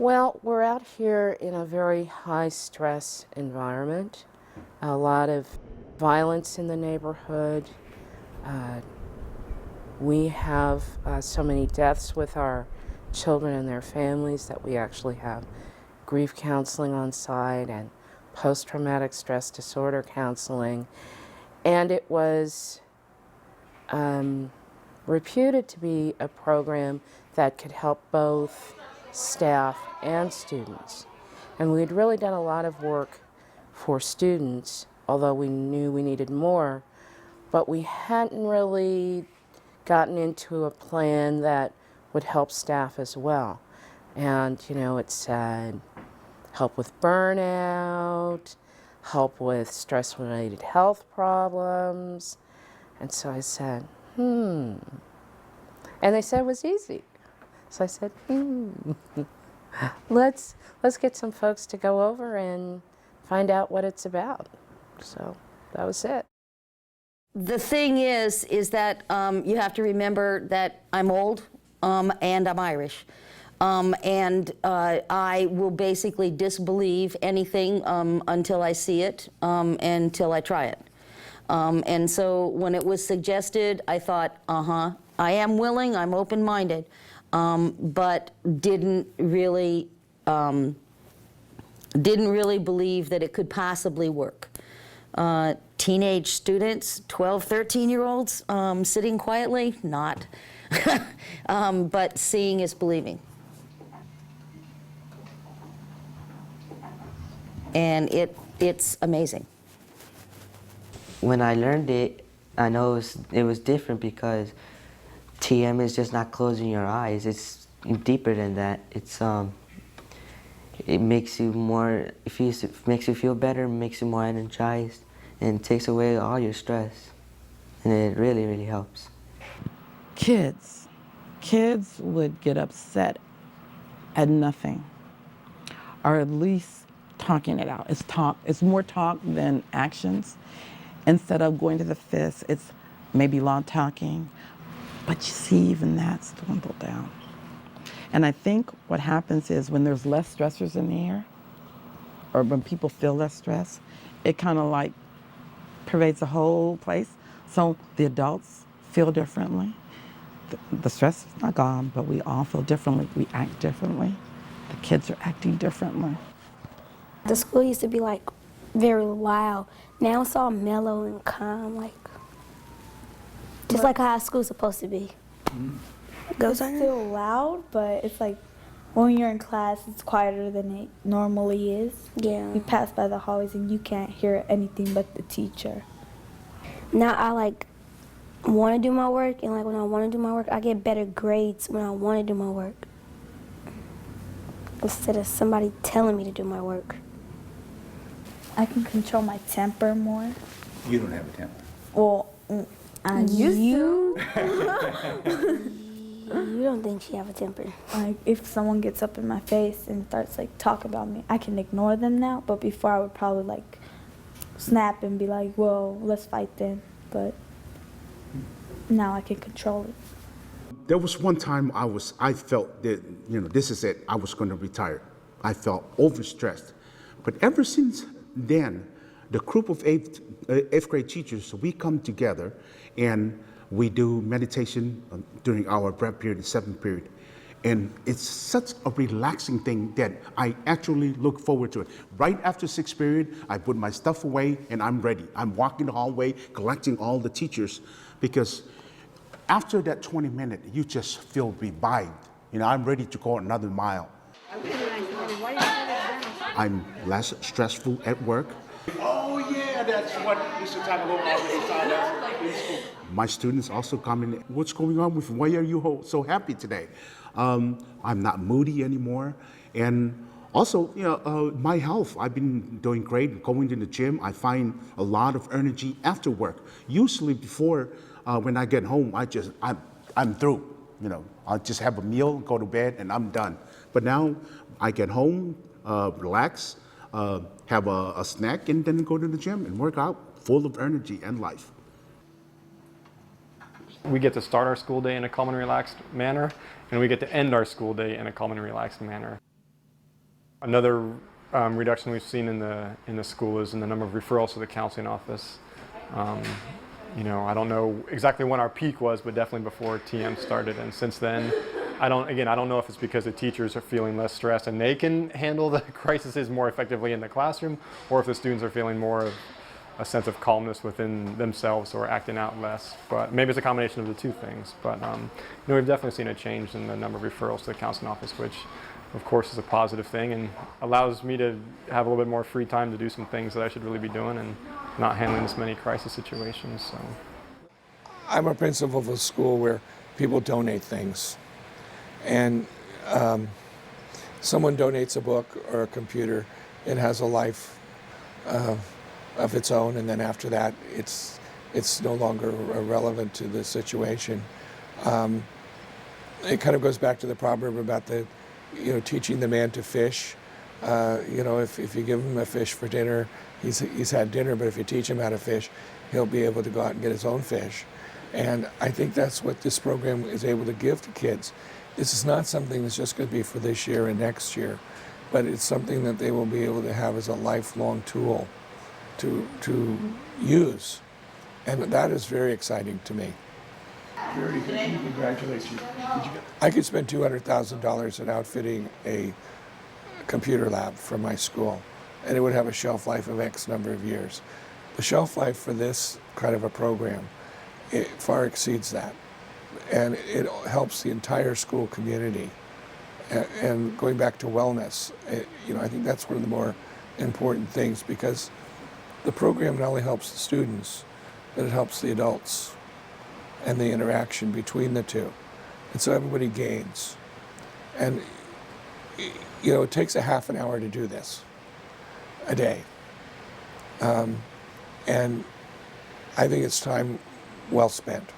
Well, we're out here in a very high stress environment. A lot of violence in the neighborhood. Uh, we have so many deaths with our children and their families that we actually have grief counseling on site and post-traumatic stress disorder counseling. And it was reputed to be a program that could help both staff and students. And we'd really done a lot of work for students, although we knew we needed more, but we hadn't really gotten into a plan that would help staff as well. And, you know, it said help with burnout, help with stress-related health problems. And so I said, And they said it was easy. So I said, let's get some folks to go over and find out what it's about. So that was it. The thing is that you have to remember that I'm old and I'm Irish. I will basically disbelieve anything until I see it, until I try it. And so when it was suggested, I thought, I am willing, I'm open-minded, but didn't really believe that it could possibly work. Teenage students, 12, 13-year-olds, sitting quietly, not. But seeing is believing. And it's amazing. When I learned it, I know it was different because TM is just not closing your eyes. It's deeper than that. It makes you more, makes you feel better, makes you more energized, and takes away all your stress. And it really, really helps. Kids would get upset at nothing, or at least talking it out. It's more talk than actions. Instead of going to the fist, it's maybe loud talking, but you see even that's dwindled down. And I think what happens is when there's less stressors in the air, or when people feel less stress, it kind of like pervades the whole place. So the adults feel differently. The stress is not gone, but we all feel differently. We act differently. The kids are acting differently. The school used to be like very loud. Now it's all mellow and calm, like just like how school's supposed to be. It's still loud, but it's like when you're in class, it's quieter than it normally is. Yeah. You pass by the hallways and you can't hear anything but the teacher. Now I like want to do my work, and like when I want to do my work, I get better grades when I want to do my work instead of somebody telling me to do my work. I can control my temper more. You don't have a temper. Well, I used to. You don't think she have a temper? Like if someone gets up in my face and starts like talking about me, I can ignore them now. But before I would probably like snap and be like, "Well, let's fight then." But now I can control it. There was one time I felt that, this is it, I was going to retire. I felt overstressed. But ever since then, the group of eighth grade teachers, we come together and we do meditation during our prep period, the 7th period. And it's such a relaxing thing that I actually look forward to it. Right after 6th period, I put my stuff away and I'm ready. I'm walking the hallway, collecting all the teachers, because after that 20 minutes, you just feel revived. I'm ready to go another mile. I'm less stressful at work. Oh yeah, that's what Visitacion always taught us in school. My students also comment, what's going on with, why are you so happy today? I'm not moody anymore. And also, my health, I've been doing great, going to the gym. I find a lot of energy after work. Usually before, when I get home, I'm through. I'll just have a meal, go to bed, and I'm done. But now I get home, relax, have a snack, and then go to the gym and work out, full of energy and life. We get to start our school day in a calm and relaxed manner, and we get to end our school day in a calm and relaxed manner. Another reduction we've seen in the school is in the number of referrals to the counseling office. You know, I don't know exactly when our peak was, but definitely before TM started. And since then, I don't know if it's because the teachers are feeling less stressed and they can handle the crises more effectively in the classroom, or if the students are feeling more of a sense of calmness within themselves or acting out less. But maybe it's a combination of the two things. But you know, we've definitely seen a change in the number of referrals to the counseling office, which of course is a positive thing and allows me to have a little bit more free time to do some things that I should really be doing and not handling this many crisis situations. So I'm a principal of a school where people donate things, and someone donates a book or a computer, it has a life of its own, and then after that it's no longer relevant to the situation. It kind of goes back to the proverb about teaching the man to fish. If you give him a fish for dinner, he's had dinner, but if you teach him how to fish, he'll be able to go out and get his own fish. And I think that's what this program is able to give to kids. This is not something that's just going to be for this year and next year, but it's something that they will be able to have as a lifelong tool to use. And that is very exciting to me. Very good. Congratulations. I could spend $200,000 in outfitting a computer lab for my school, and it would have a shelf life of X number of years. The shelf life for this kind of a program, it far exceeds that, and it helps the entire school community. And going back to wellness, I think that's one of the more important things, because the program not only helps the students, but it helps the adults and the interaction between the two. And so everybody gains. And it takes a half an hour to do this a day. And I think it's time well spent.